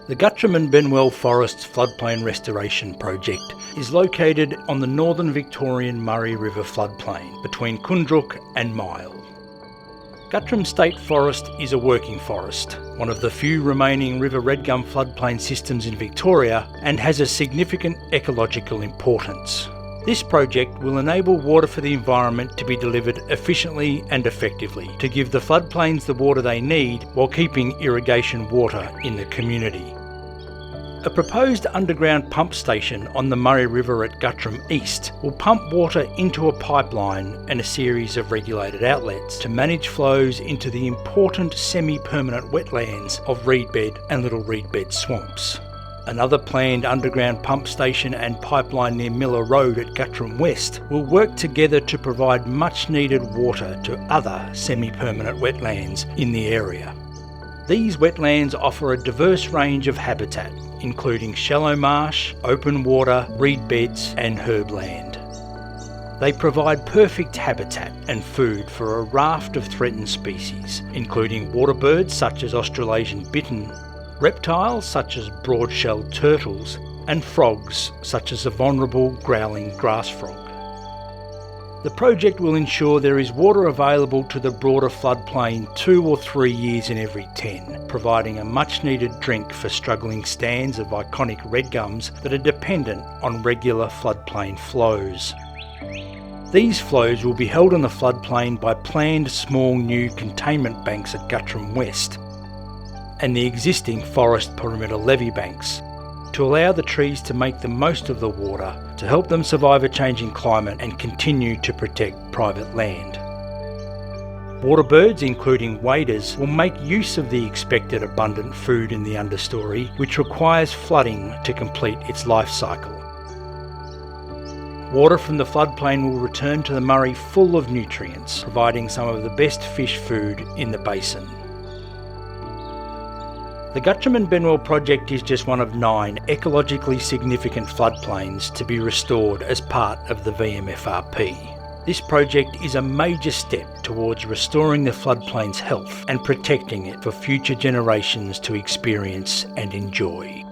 The Guttrum and Benwell Forest floodplain restoration project is located on the northern Victorian Murray River floodplain between Kundruk and Mile. Guttrum State Forest is a working forest, one of the few remaining river redgum floodplain systems in Victoria, and has a significant ecological importance. This project will enable water for the environment to be delivered efficiently and effectively to give the floodplains the water they need while keeping irrigation water in the community. A proposed underground pump station on the Murray River at Guttrum East will pump water into a pipeline and a series of regulated outlets to manage flows into the important semi-permanent wetlands of reedbed and little reedbed swamps. Another planned underground pump station and pipeline near Miller Road at Guttrum West will work together to provide much needed water to other semi-permanent wetlands in the area. These wetlands offer a diverse range of habitat, including shallow marsh, open water, reed beds and herbland. They provide perfect habitat and food for a raft of threatened species, including water birds such as Australasian bittern, reptiles such as broad-shelled turtles, and frogs such as the vulnerable growling grass frog. The project will ensure there is water available to the broader floodplain 2 or 3 years in every 10, providing a much-needed drink for struggling stands of iconic redgums that are dependent on regular floodplain flows. These flows will be held on the floodplain by planned small new containment banks at Guttrum West and the existing forest perimeter levee banks, to allow the trees to make the most of the water, to help them survive a changing climate and continue to protect private land. Water birds, including waders, will make use of the expected abundant food in the understory, which requires flooding to complete its life cycle. Water from the floodplain will return to the Murray full of nutrients, providing some of the best fish food in the basin. The Guttrum and Benwell project is just one of 9 ecologically significant floodplains to be restored as part of the VMFRP. This project is a major step towards restoring the floodplain's health and protecting it for future generations to experience and enjoy.